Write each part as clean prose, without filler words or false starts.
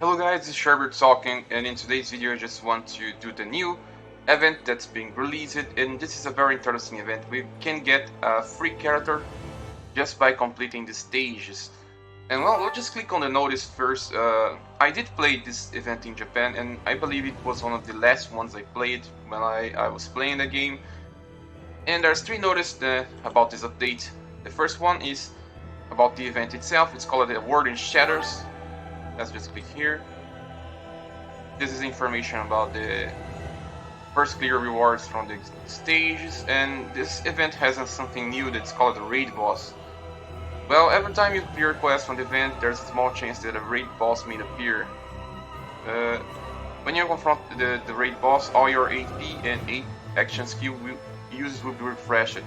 Hello guys, this is ScherBR talking, and in today's video I just want to do the new event that's being released, and this is a very interesting event. We can get a free character just by completing the stages. And well, we'll just click on the notice first. I did play this event in Japan, and I believe it was one of the last ones I played when I was playing the game. And there's three notices about this update. The first one is about the event itself. It's called the Award in Shatters. Let's just click here. This is information about the first clear rewards from the stages, and this event has something new that's called the raid boss. Well, every time you clear a quest from the event, there's a small chance that a raid boss may appear. When you confront the raid boss, all your AP and 8 action skill uses will be refreshed.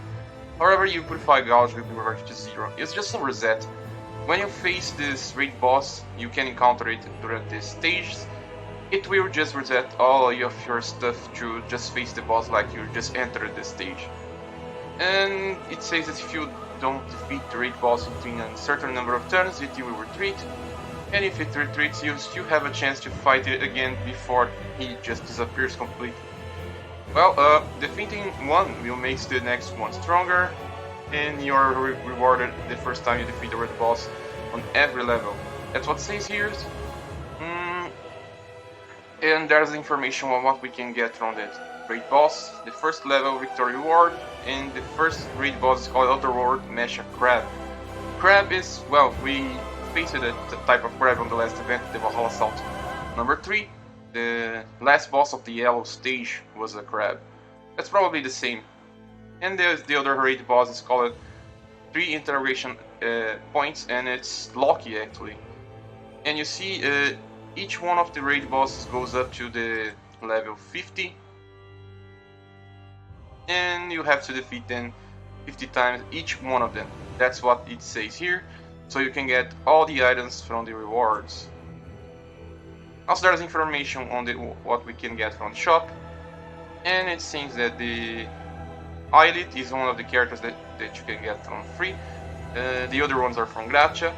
However, your Purify Gauge will be reverted to 0. It's just a reset. When you face this raid boss, you can encounter it during the stages. It will just reset all of your stuff to just face the boss like you just entered the stage. And it says that if you don't defeat the raid boss within a certain number of turns, it will retreat. And if it retreats, you still have a chance to fight it again before he just disappears completely. Well, defeating one will make the next one stronger, and you are rewarded the first time you defeat the raid boss on every level. That's what it says here. And there's information on what we can get from the raid boss. The first level victory reward, and the first raid boss is called Otherworld Mecha Crab. Crab is, well, we faced the type of crab on the last event, the Valhalla Assault. Number 3, the last boss of the yellow stage was a crab. That's probably the same. And the other raid boss is called 3 interrogation points, and it's Loki actually. And you see each one of the raid bosses goes up to the level 50. And you have to defeat them 50 times each one of them. That's what it says here. So you can get all the items from the rewards. Also there's information on what we can get from the shop. And it seems that the Eyelid is one of the characters that you can get from free. The other ones are from Gratia.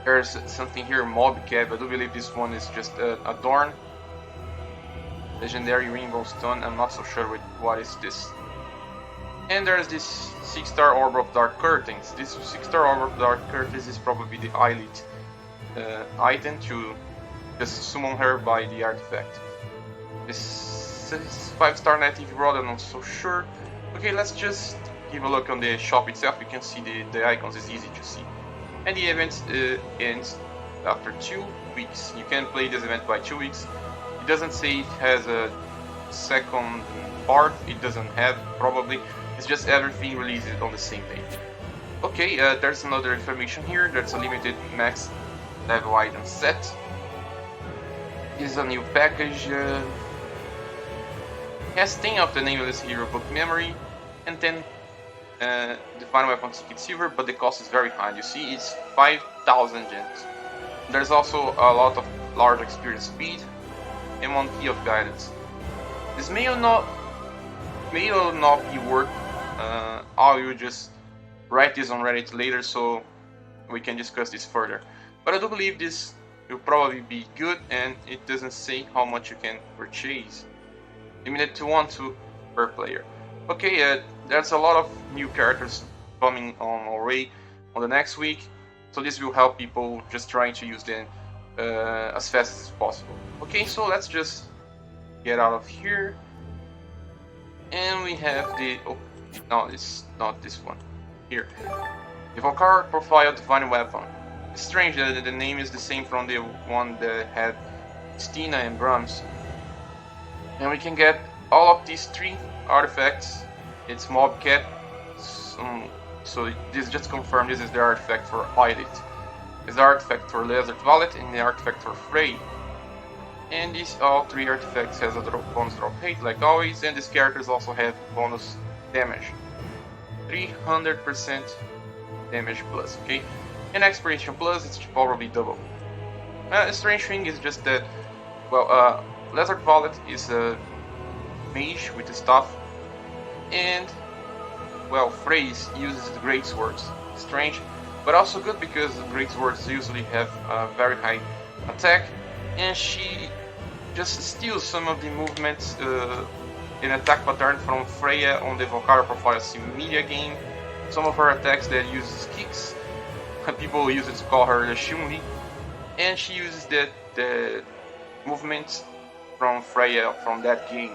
There's something here, Mob Cab. I do believe this one is just a Dorn. Legendary Rainbow Stone. I'm not so sure with what is this. And there's this 6-star Orb of Dark Curtains. This 6-star Orb of Dark Curtains is probably the Eyelid item to just summon her by the artifact. This 5-star Native Rod, I'm not so sure. Okay, let's just give a look on the shop itself. You can see the icons, is easy to see. And the event ends after 2 weeks. You can play this event by 2 weeks. It doesn't say it has a second part. It doesn't have, probably. It's just everything released on the same day. Okay, there's another information here. There's a limited max level item set. This is a new package. Has 10 of the Nameless Hero book memory and 10 the final weapon ticket silver, but the cost is very high. You see, it's 5,000 gems. There's also a lot of large experience speed and 1 key of guidance. This may or not be worth. I will just write this on Reddit later so we can discuss this further. But I do believe this will probably be good, and it doesn't say how much you can purchase. Limited to 2 per player. Okay, there's a lot of new characters coming on our way on the next week, so this will help people just trying to use them as fast as possible. Okay, so let's just get out of here, and we have the no, it's not this one here. The Valkyrie Profile Divine Weapon. It's strange that the name is the same from the one that had Stina and Brahms. And we can get all of these 3 artifacts. It's Mob Cat, so this just confirmed this is the artifact for Eyelid. It's the artifact for Lizard Valet and the artifact for Frey. And these all 3 artifacts has a bonus drop rate like always, and these characters also have bonus damage. 300% damage plus, okay? And expiration plus, it's probably double. The strange thing is just that, well, Lizard Valet is a mage with the staff, and well, Phrase uses the great swords. Strange, but also good because the great swords usually have very high attack, and she just steals some of the movements and attack pattern from Freya on the Valkyrie Profile Sim media game. Some of her attacks that uses kicks. People use it to call her the Chun-Li, and she uses the movements from Freya from that game.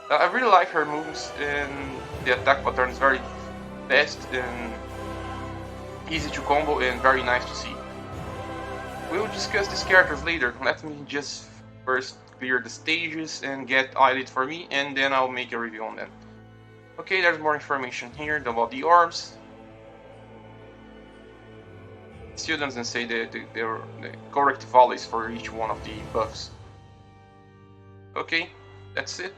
I really like her moves, and the attack pattern is very fast and easy to combo and very nice to see. We will discuss these characters later. Let me just first clear the stages and get eyelid for me, and then I'll make a review on them. Okay, there's more information here about the orbs. It still doesn't say the correct values for each one of the buffs. Okay, that's it.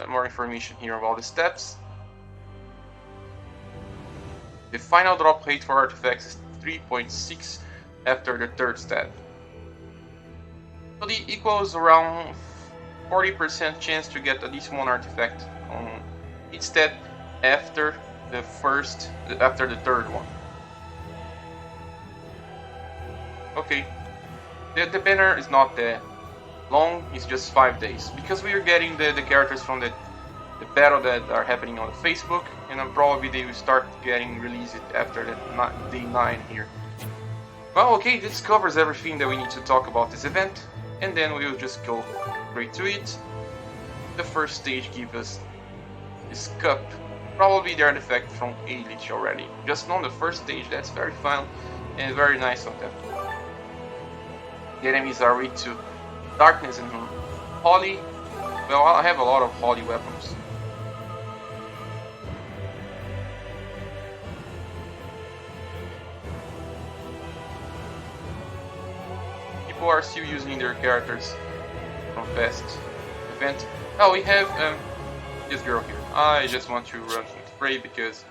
More information here about the steps. The final drop rate for artifacts is 3.6 after the third step. So the equals around 40% chance to get at least one artifact on each step after the third one. Okay, the banner is not that long, it's just 5 days, because we are getting the characters from the battle that are happening on Facebook, and probably they will start getting released after the day 9 here. Well, okay, this covers everything that we need to talk about this event, and then we will just go straight to it. The first stage gives us this cup, probably the artifact from Elite already. Just on the first stage, that's very fun and very nice of them. The enemies are weak to darkness and holy. Well, I have a lot of holy weapons. People are still using their characters from past event. Oh, we have this girl here. I just want to run with Frey because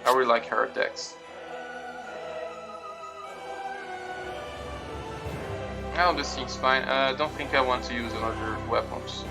I really like her attacks. Oh, this seems fine. I don't think I want to use other weapons.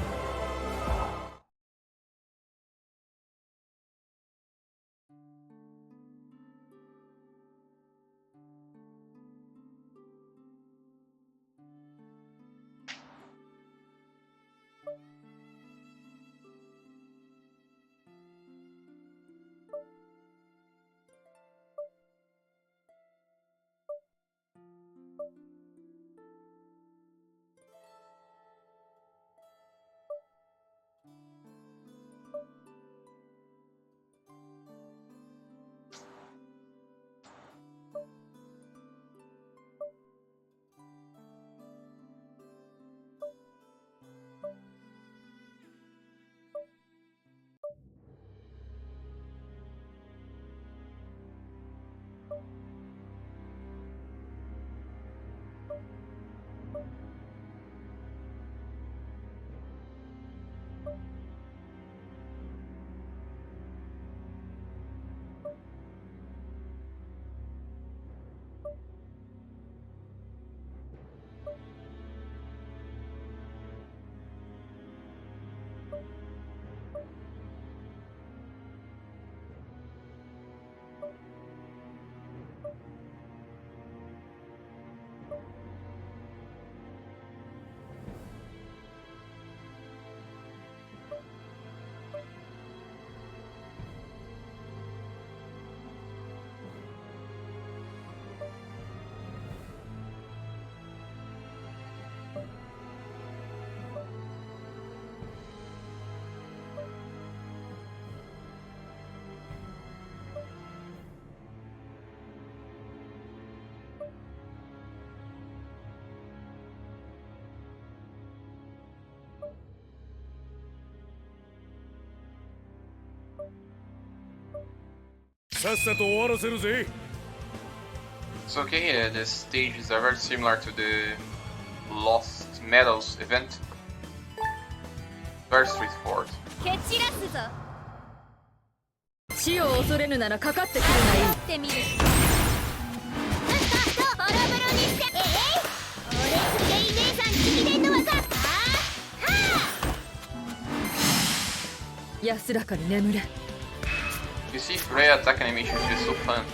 It's okay, the stages are very similar to the Lost Meadows event. Very straightforward. You see, Freya attack animation is just so fun.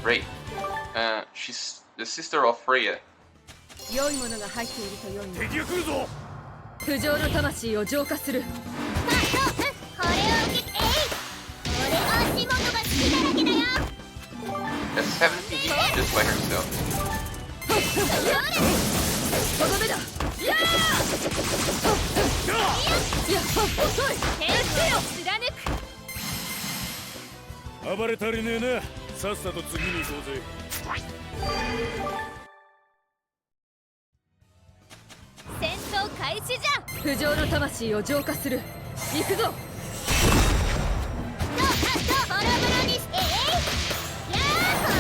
Rey. She's the sister of Freya. 良いものが入っていると良いね。敵が来るぞ。不浄の魂を浄化する。これを受けて、俺の足元が好きだらけだよ。 That's 70 each just by herself. とどめだ。や遅い。天使を貫く。暴れ足りねえな。さっさと次に行こうぜ。戦闘開始じゃ。不浄の魂を浄化する。行くぞ。ボロボロにして。やーこ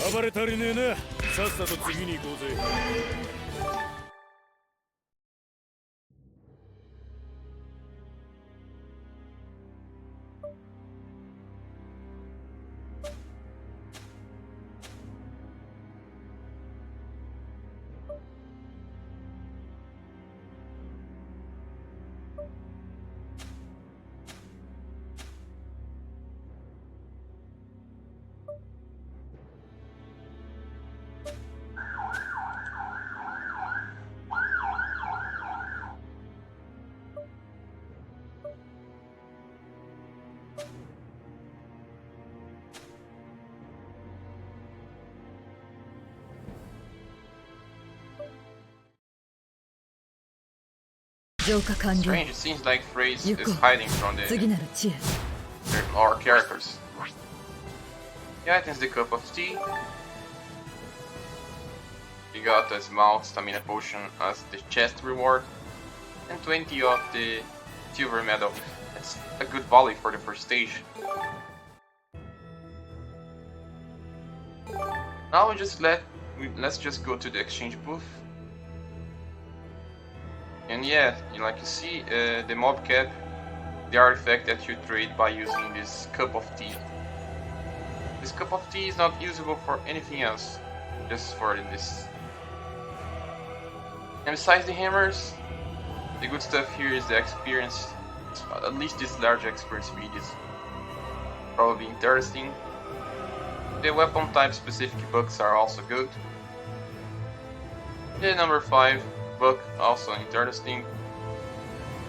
んな。暴れ足りねえな。さっさと次に行こうぜ。浄化完了。 Strange, it seems like Phrase is 行こう。 hiding from 次なる知恵。 our characters. The item's the cup of tea. We got a small stamina potion as the chest reward, and 20 of the silver medal. That's a good volley for the first stage. Now let's just go to the exchange booth. And yeah, like you see, the mob cap, the artifact that you trade by using this cup of tea. This cup of tea is not usable for anything else, just for this. And besides the hammers, the good stuff here is the experience. At least this large experience speed is probably interesting. The weapon type specific bucks are also good. The number 5 buck also interesting.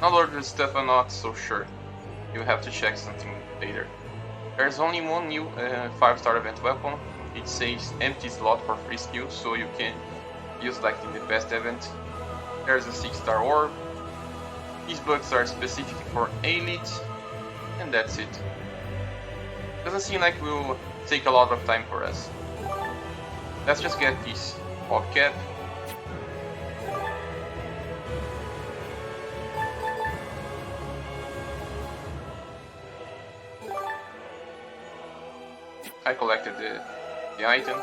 Other stuff I'm not so sure. You have to check something later. There's only one new 5-star event weapon. It says empty slot for free skills, so you can use like in the best event. There's a 6-star orb. These bugs are specific for elite, and that's it. Doesn't seem like it will take a lot of time for us. Let's just get this mob cap. I collected the item.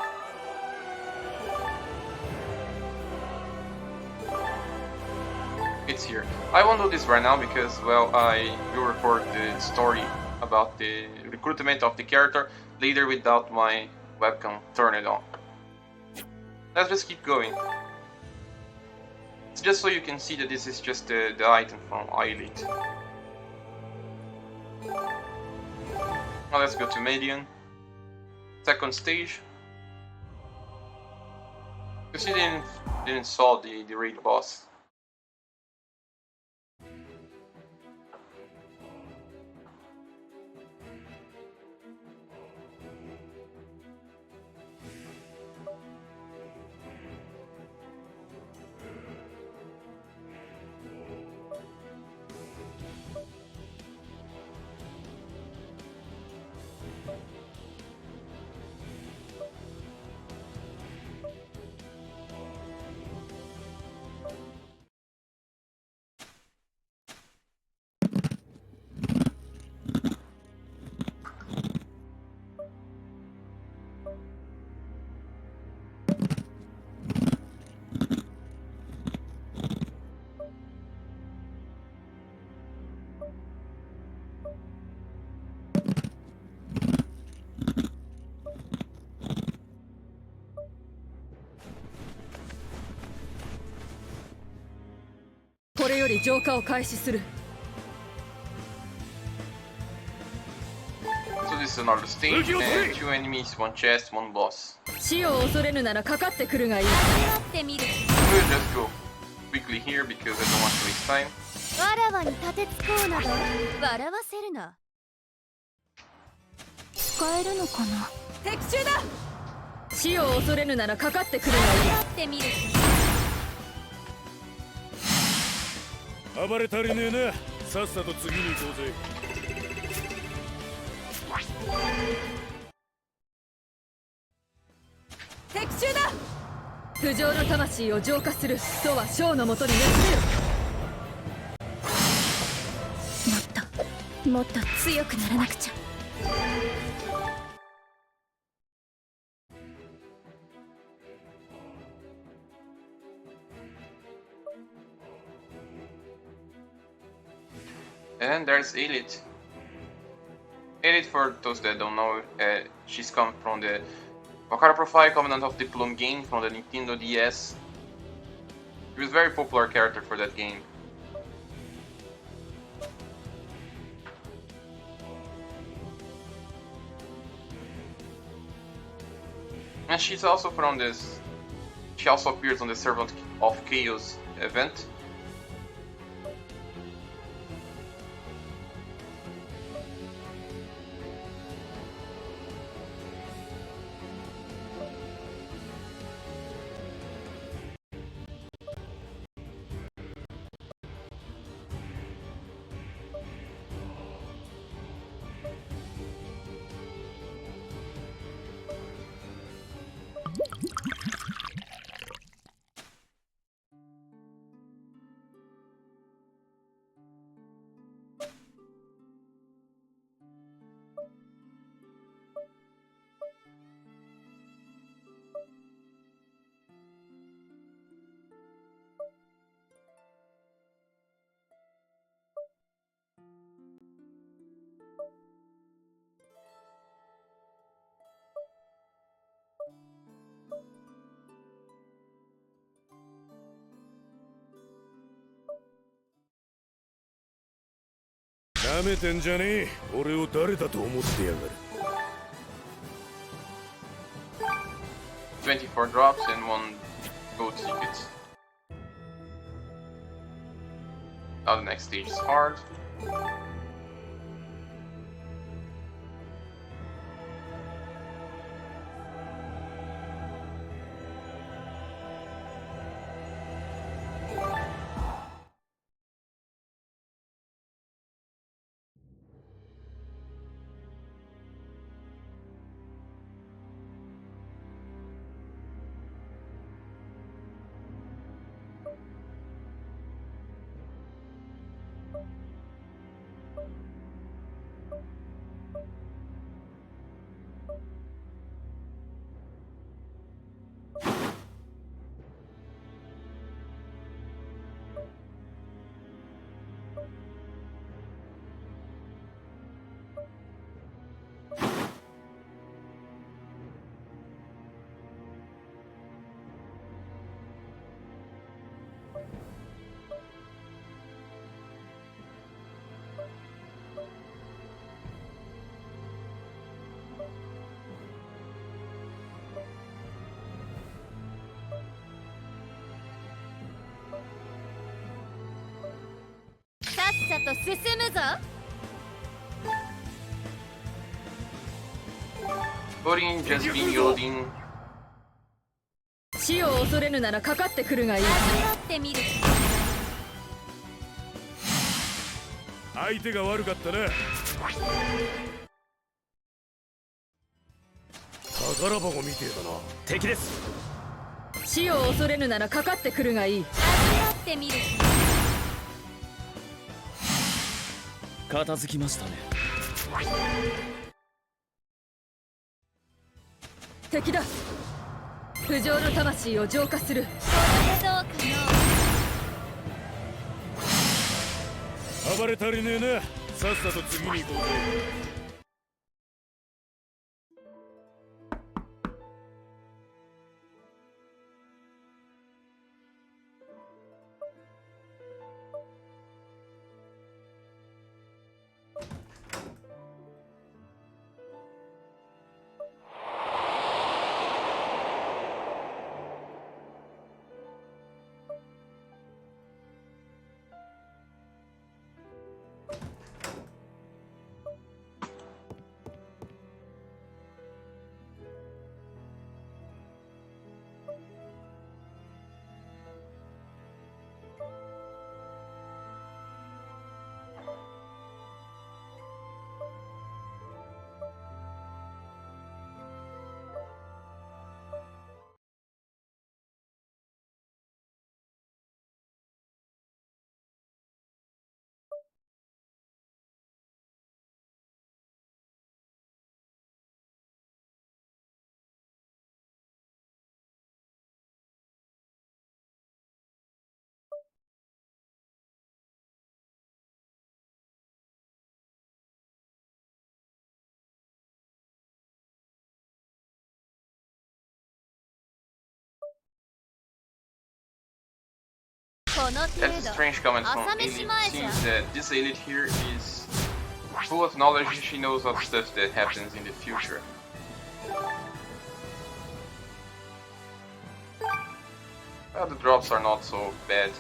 It's here. I won't do this right now because, well, I will record the story about the recruitment of the character later without my webcam turned on. Let's just keep going. It's just so you can see that this is just the item from Elite. Now let's go to Median. Second stage. Because he didn't solve the raid boss.これより浄化を開始する。So the this is another stage, and 2 enemies, 1 chest, 1 boss. 死を恐れぬならかかってくるがいい。やってみる。 We'll just go quickly here because I don't want to waste time. わらわに立てつこうなど笑わせるな。使えるのかな。敵中だ。死を恐れぬならかかってくるがいい。やってみる。暴れ足りねえな。さっさと次に行こうぜ。敵中だ。不浄の魂を浄化するとは将のもとに熱せよ。もっと強くならなくちゃ。And there's Elite. Elite, for those that don't know, she's come from the Valkyrie Profile Covenant of the Plume game from the Nintendo DS. She was a very popular character for that game. And she's also from this. She also appears on the Servant of Chaos event. Damn 舐めてんじゃねえ。俺を誰だと思ってやがる。24 drops and 1 gold ticket. Now the next stage is hard.さっさと進むぞ。 Loading, just being loading. 死を恐れぬならかかってくるがいい。やってみる。相手が悪かったな。宝箱みてえだな。敵です。死を恐れぬならかかってくるがいい。やってみる。片付きましたね。敵だ。不浄の魂を浄化する。これでどうかの。暴れ足りねえな。さっさと次に行こうぜ。の程 That's a 度 strange comment from 朝 Elite. 飯 It 前じゃ seems that this Elite here is full of knowledge. She knows of stuff that happens in the future. Well, the drops are not so bad.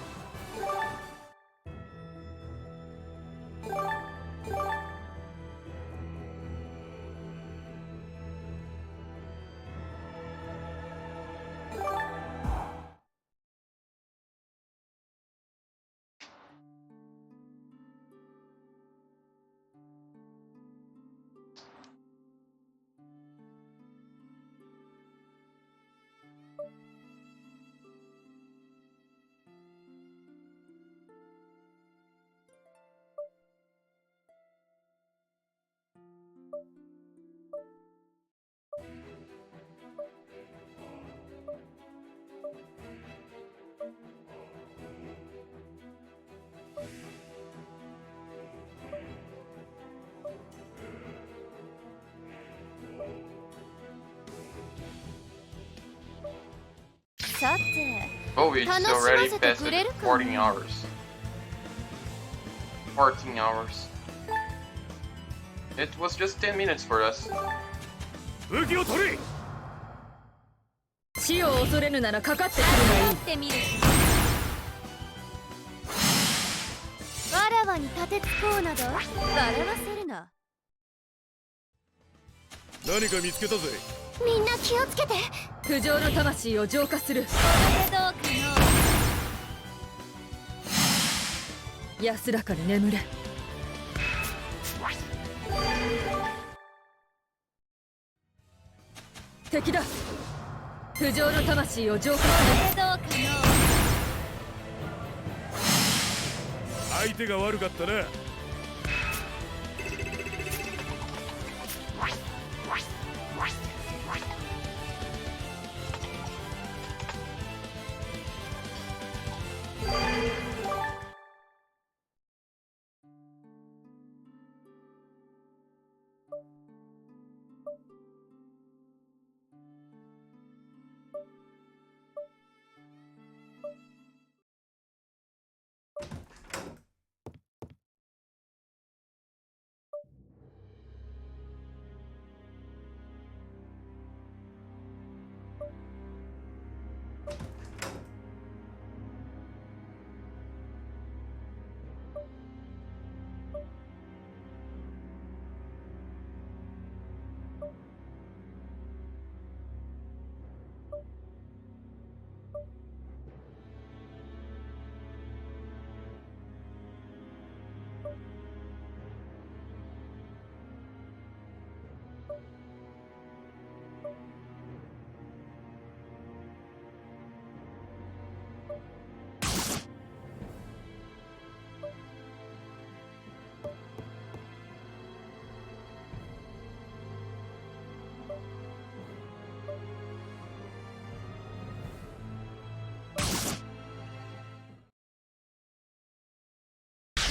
Oh, it's already past the 14 hours. 14 hours. It was just 10 minutes for us. 武器を取れ。死を恐れぬならかかってくるがいい。ってみる。わらわに立てつこうなど笑わせるな。何か見つけたぜ。みんな気をつけて。不浄の魂を浄化する。これどうかの。安らかに眠れ。敵だ。不浄の魂を浄化する。これどうかの。相手が悪かったな。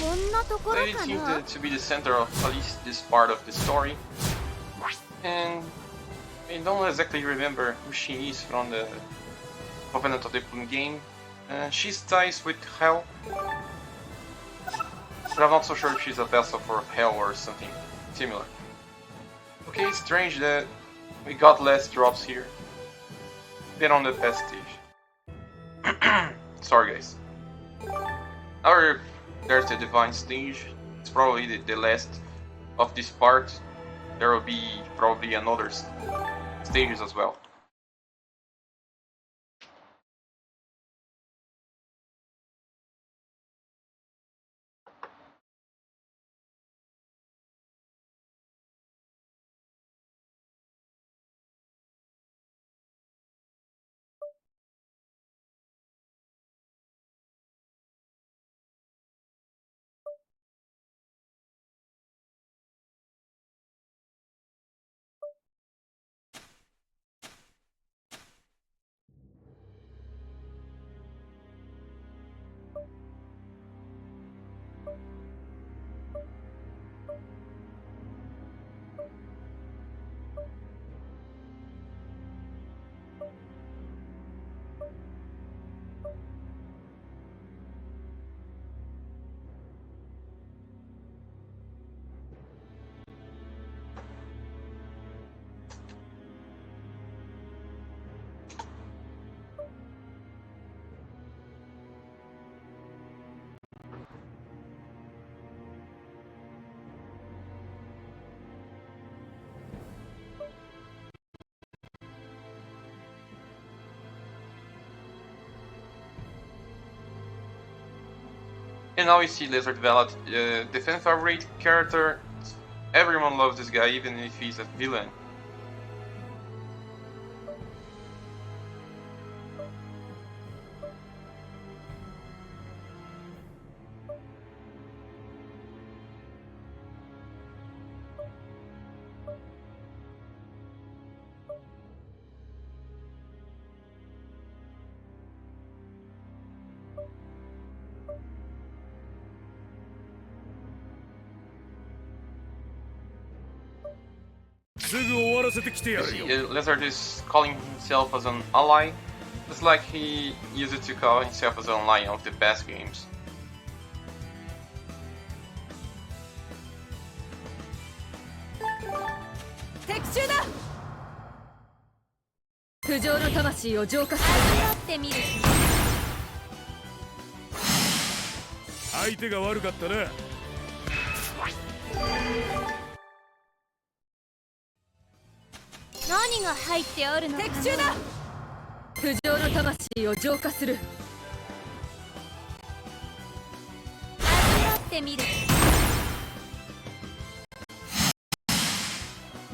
こんなところ It か seems な。 to be the center of at least this part of the story. And I don't exactly remember who she is from the Covenant of the Moon game. She's ties with Hell. But I'm not so sure if she's a vessel for Hell or something similar. Okay, it's strange that we got less drops here than on the past stage. Sorry guys. However, there's the Divine stage. It's probably the last of this part. There will be probably another stages as well. And now we see Lizard Valet, the fan favorite character. Everyone loves this guy, even if he's a villain. You see, Lizard is calling himself as an ally, just like he used to call himself as an ally of the past games.何が入ってあるのかな。不浄の魂を浄化する。味わってみる。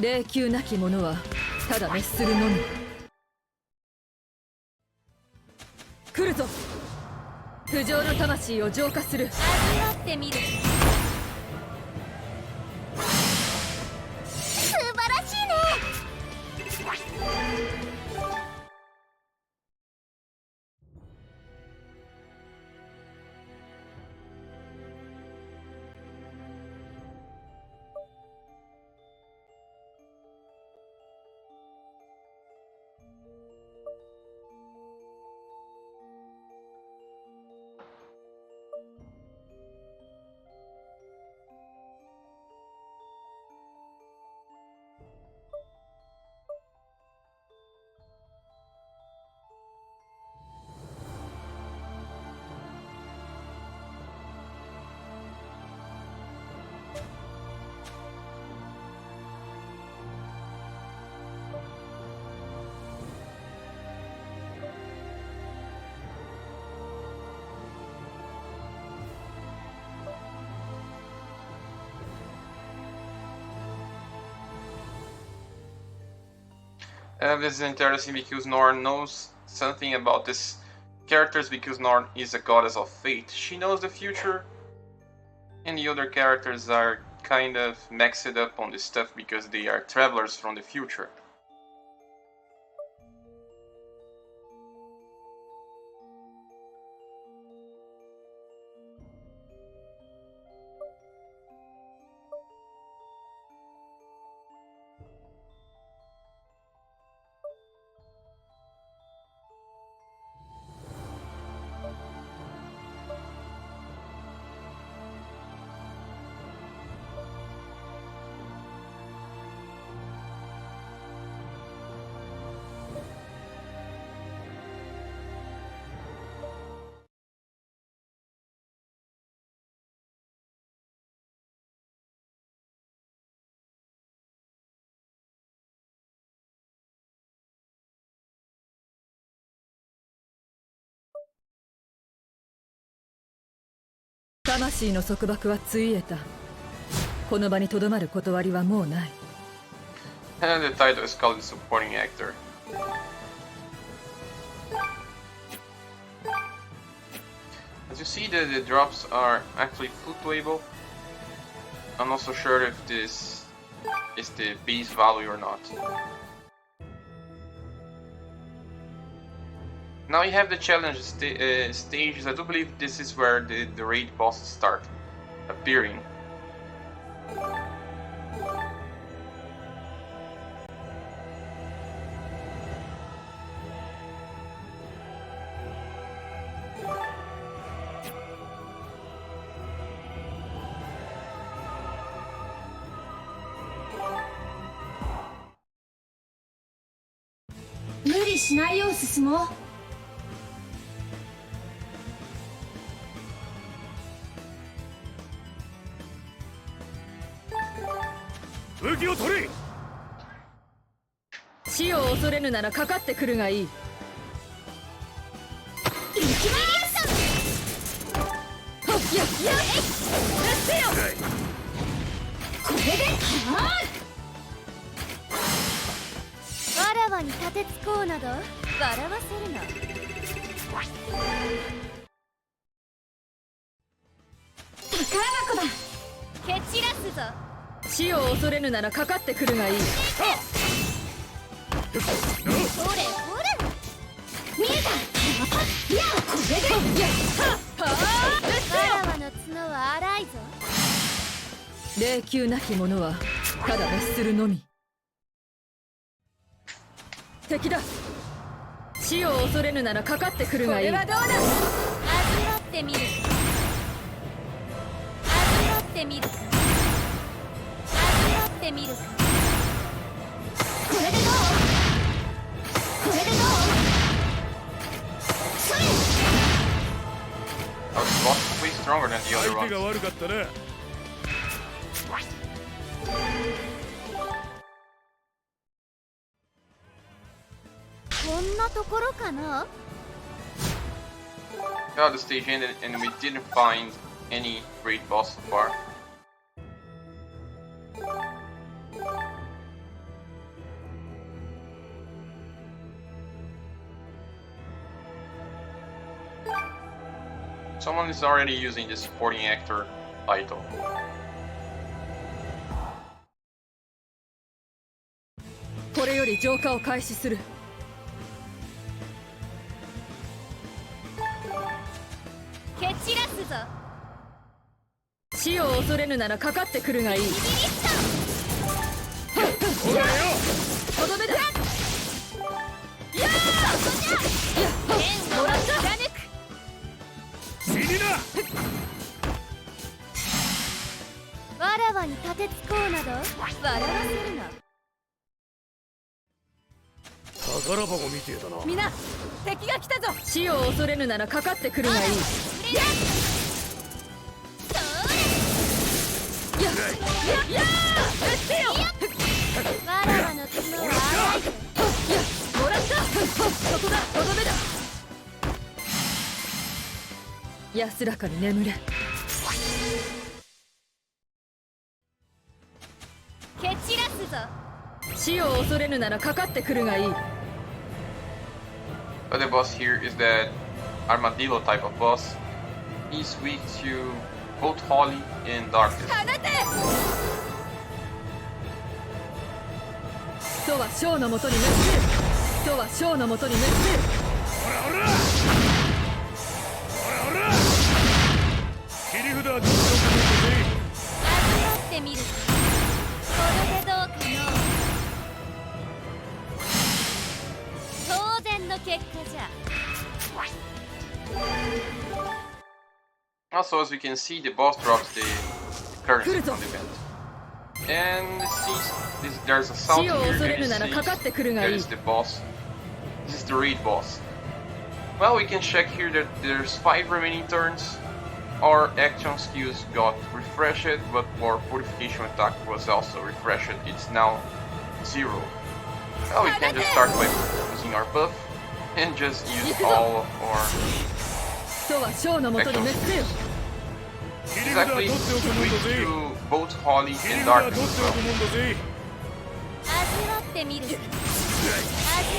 霊柩なき者はただ滅するのみ。来るぞ。不浄の魂を浄化する。味わってみる。素晴らしいね。This is interesting because Norn knows something about these characters because Norn is a goddess of fate. She knows the future, and the other characters are kind of mixed up on this stuff because they are travelers from the future. And the title is called Supporting Actor. As you see, the drops are actually fluctuable. I'm not so sure if this is the base value or not. Now you have the challenge stages. I do believe this is where the raid bosses start appearing. わらわに立てつこうなど笑わせるな。宝箱だ。蹴散らすぞ。死を恐れぬならかかってくるがいい。ほれほれ見えた。いやこれでわらわの角は荒いぞ。霊柩なき者はただ滅するのみ。敵だ。死を恐れぬならかかってくるがいい。これはどうだ。味わってみる。味わってみるか。味わってみるか。これでどう。これでどう。それ。Our boss is way stronger than the other 相手が ones. 悪かったな。こんなところかな。 Yeah, the stage ended and we didn't find any great boss so far. Someone is already using the supporting actor title. これより浄化を開始する。蹴散らすぞ。死を恐れぬならかかってくるがいい。ビビリッほらよ。とどめだ。とそこじゃ。剣をもらった。貫く。死にな。わらわに立てつこうなど笑わせるな。宝箱みてえだな。みんな敵が来たぞ。死を恐れぬならかかってくるがいい。それだ。それ。やってよ。わらわの角は荒いぞ。もらった。そこだ。とどめだ。安らかに眠れ。蹴散らすぞ。死を恐れぬならかかってくるがいい。But the boss here is that armadillo type of boss. He's weak to both Holy and Darkness. 放て。人は将のもとに滅する。人は将のもとに滅する。ほらほら。ほらほら。切り札はどっちを味わってみる。これでどうかの。当然の結果じゃ。 Also, as we can see, the boss drops the currency from the event. And there's a sound here, and you see that is the boss. This is the raid boss. Well, we can check here that there's 5 remaining turns. Our action skills got refreshed, but our fortification attack was also refreshed. It's now 0. Well, we can just start by using our buff and just use all of our 人は将のもとに滅せよ。 exactly weak to both Holy 切り and 札は Darkness どっ as ちを well. 組むんだぜ。味わってみる。味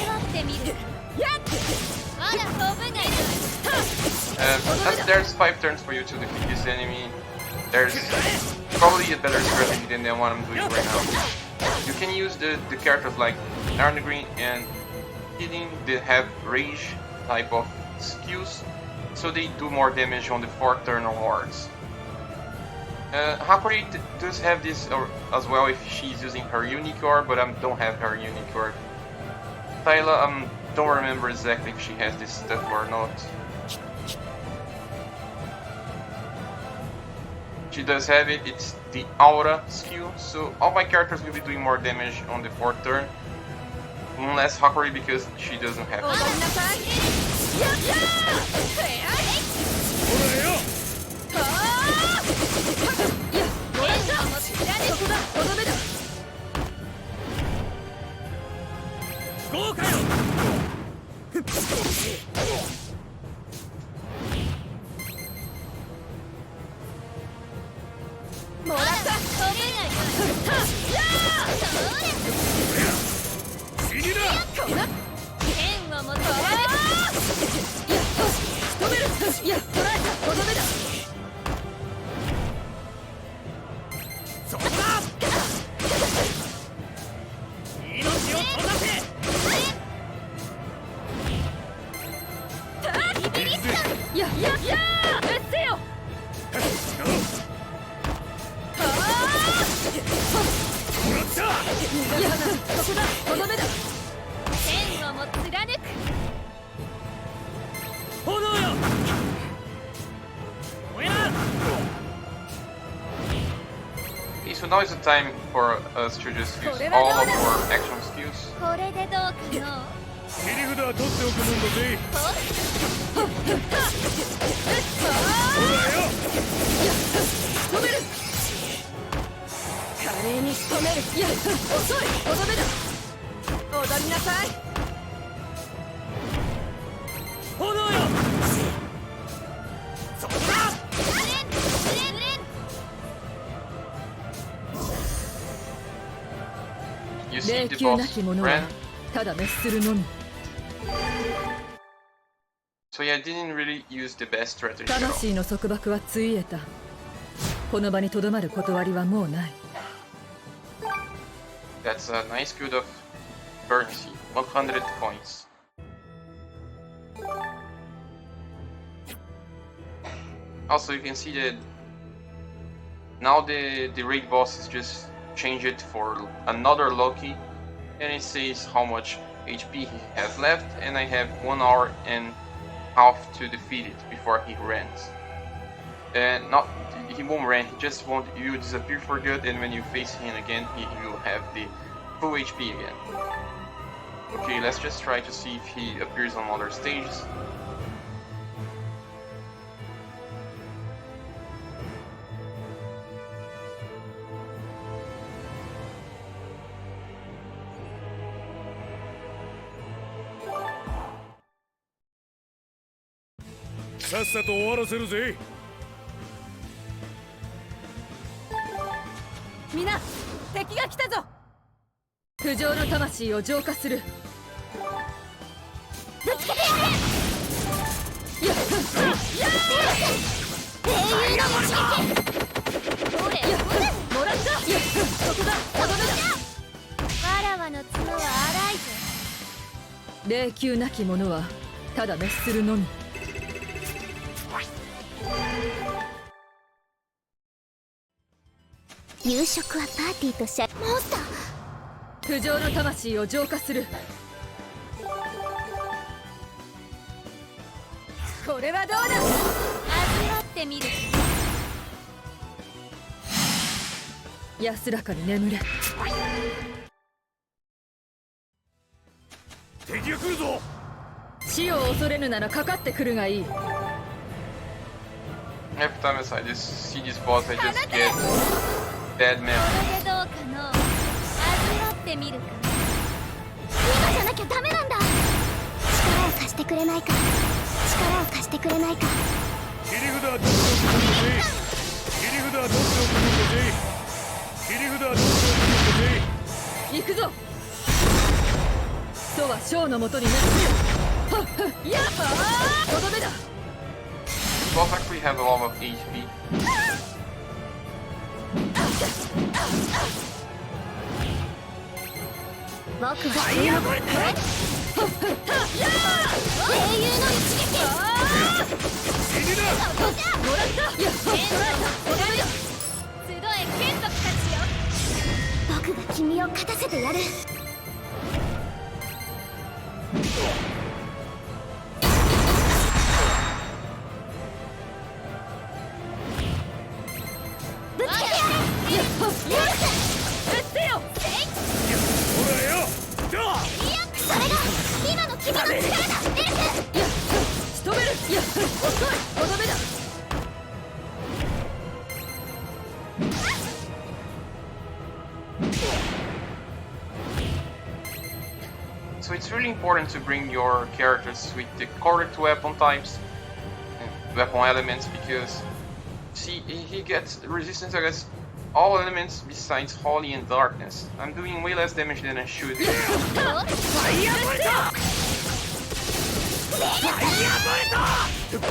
わってみる。まだ飛ぶがいい。 As there's 5 turns for you to defeat this enemy, there's probably a better strategy than the one I'm doing right now. You can use the characters like Iron Green and Healing that have rage type of skills, so they do more damage on the 4th turn onwards. Hakuri does have this as well if she's using her unique orb, but I don't have her unique orb. Tyla, don't remember exactly if she has this stuff or not. She does have it, it's the aura skill, so all my characters will be doing more damage on the 4th turn. Unless Hakuri because she doesn't have 踊り it. なさい。やっほらよ。もらった。そこだ。とどめだ。豪華よ。やっうっせよいやそこだとどめだ天をも貫く炎よ燃えな Okay, so now is the time for us to just use all of our action skills. これでどうかの切り札は取っておくもんだぜ。止める華麗に仕留めるいや遅いとどめだ踊りなさい炎よそこだ You see 霊 the 柩な boss き者は friend. ただ滅するのみ So yeah, I didn't really use the best strategy at all. 魂の束縛はついえたこの場にとどまる断りはもうない That's a nice good of currency, 100 coins. Also, you can see that now the raid boss is just changed for another Loki, and it says how much HP he has left, and I have 1 hour and half to defeat it before he runs. And not he won't run, he just won't you disappear for good, and when you face him again, he will have the full HP again. Okay, let's just try to see if he appears on other stages. Saっさと終わらせるぜ。皆敵が来たぞ不浄の魂を浄化するぶつけてやれやっ英雄の一撃どれやっもらったやっそこだとどめだわらわの角は荒いぞ霊柩なき者はただ滅するのみ夕食はパーティーとしゃモンスター不浄の魂を浄化するこれはどうだ味わってみる安らかに眠れ敵が来るぞ。死を恐れぬならかかってくるがいい Every time I just see this boss, I just get bad こ memory. れでどうかの味わってみるか今じゃなきゃダメなんだ力を貸してくれないか力を貸してくれないか切り札は取っておくもんだぜ。切り札は取っておくもんだぜ。切り札は取っておくもんだぜ。行くぞとは将のもとになるはっはっやっはーとどめだ Boss actually have a lot of HP. 僕は英雄の一撃死にだ。もらったやっ捕らえたとどめだ集え眷属たちよ僕が君を勝たせてやるぶつけてやれやっはっやっうっせよほらよ。どう。それが今の君の力だエルクやっ仕留めるやっ遅いとどめだ So it's really important to bring your characters with the correct weapon types and weapon elements because see he gets resistance against all elements besides holy and darkness. I'm doing way less damage than I should.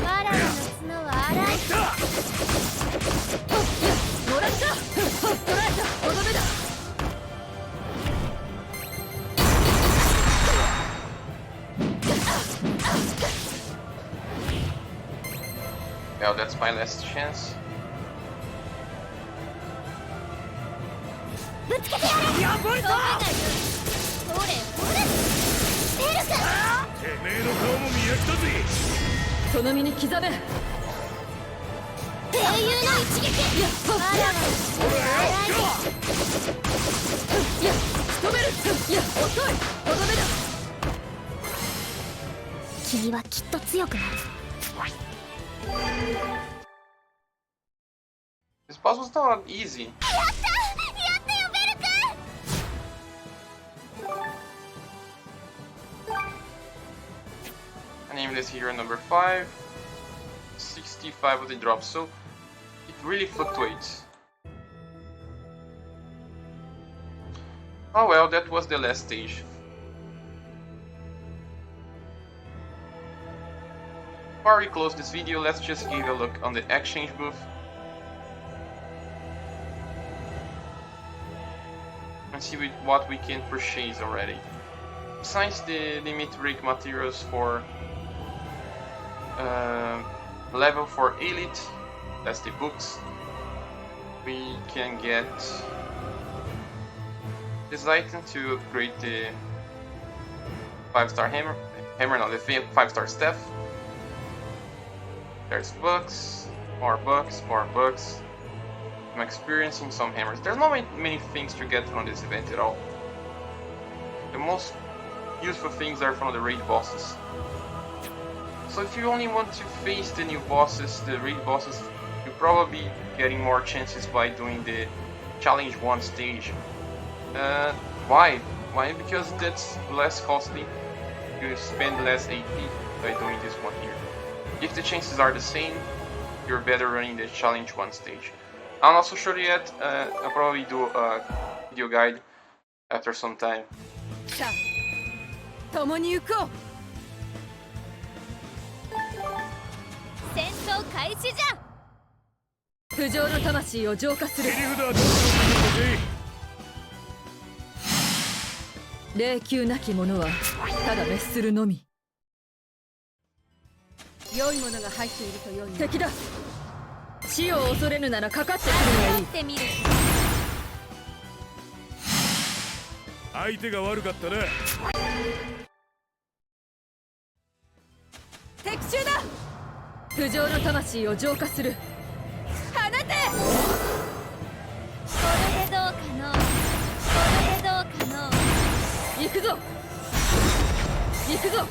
わらわの角は荒いもらった捕らえたとどめだ So Well, that's my last chance. ぶつけてやれやばいぞほれほれ出るかてめえの顔も見飽きたぜ。その身に刻め。英雄の一撃あらわいや仕留める。いや遅い。とどめだ。君はきっと強くなる This boss was not easy. やったよベル君 I named this hero number 5. 65 of the drops, so it really fluctuates. Oh well, that was the last stage. Before we close this video, let's just give a look on the exchange booth. And see what we can purchase already. Besides the limit break materials for level 4 elite, that's the books, we can get this item to upgrade the 5-star hammer, no, the 5-star staff. There's bucks, more bucks, more bucks. I'm experiencing some hammers. There's not many things to get from this event at all. The most useful things are from the raid bosses. So if you only want to face the new bosses, the raid bosses, you'll probably be getting more chances by doing the challenge 1 stage. Why? Why? Because that's less costly. You spend less AP by doing this one here. If the chances are the same, you're better running the challenge 1 stage. I'm not so sure yet. I'll probably do a video guide after some time. さあ共に行こう。戦争開始じゃ不浄の魂を浄化する。切り札はどうしておくのぜ。霊柩なき者はただ滅するのみ。良いものが入っていると良い。敵だ。死を恐れぬならかかってくるがいい。ってみる相手が悪かったな。敵中だ。不浄の魂を浄化する。放て。これでどうかのこれでどうかの行くぞ。行くぞ。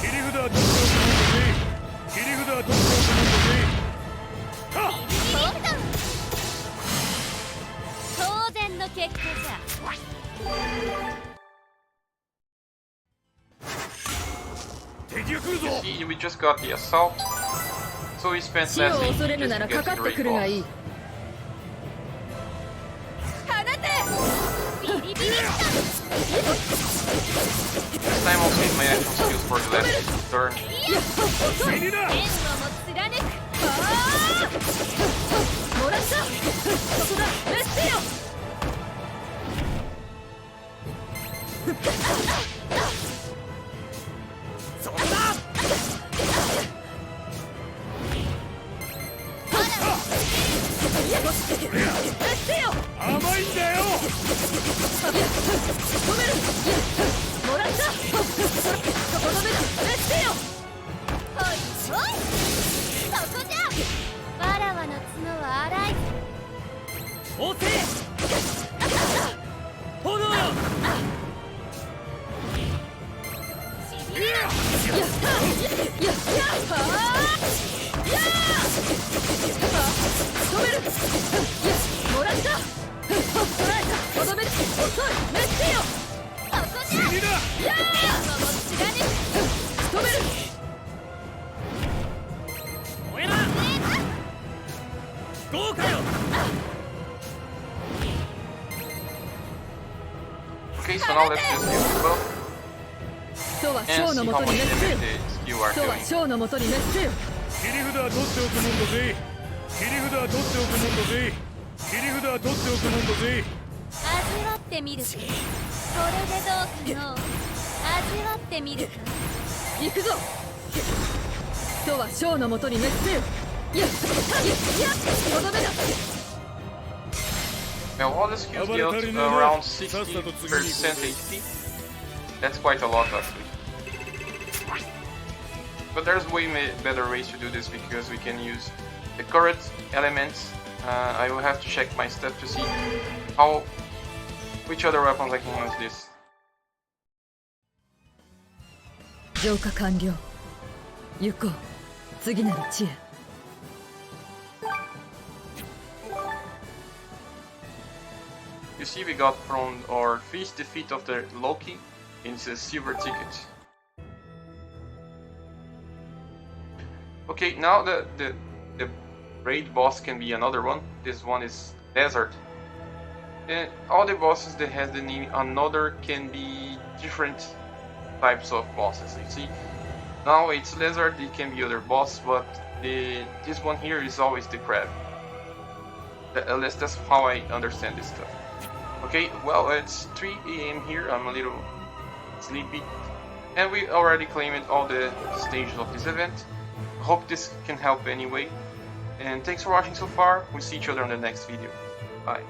切り札はどうしておくのぜ。切り札はどうしておくのぜ。当然の結果じゃ敵が来るぞ。 See, we just got the assault, so we spent 死を less AP 恐れぬ just な to ら get かか to っ the てく raid るがいい。 boss. 放て。ビリビリ This time I'll save my action skills for the last turn. 死にだ。剣をも貫くもらった。そこだ。メッセよ。そこだ。メッセよ。甘いんだよ。止める。もらった。そこ止めだ。メッセよ。ほいほいそこじゃわらわの角は荒い押せ。炎よ。しびれるやったやったや止める。もらった。捕らえた。とどめる。遅い。メッセよ。そこじゃ死にだ。剣をも貫く止める。おやな。豪華よ。 Okay, so now let's just use the buff とは and ショー see の how もと much にメッセよ。 damage you are とは doing. ショーのもとにメッセよ。切り札は取っておくもんだぜ。切り札は取っておくもんだぜ。切り札は取っておくもんだぜ。味わってみるかこれでどうかの味わってみるか行くぞ。人はショーのもとに滅せよ。いや、とどめだ。 Now all the skills deal around 60% HP. That's quite a lot actually. But there's way better ways to do this because we can use the current elements. I will have to check my stuff to see which other weapons I can use this. 浄化完了。行こう。次なる地へ。 You see, we got from our first defeat of the Loki into a silver ticket. Okay, now the raid boss can be another one. This one is Desert. And all the bosses that has the name another can be different types of bosses. You see, now it's Lizard, it can be other boss, but this one here is always the crab. At least that's how I understand this stuff. Okay, well, it's 3 AM here, I'm a little sleepy, and we already claimed all the stages of this event. Hope this can help anyway, and thanks for watching so far. We'll see each other in the next video. Bye.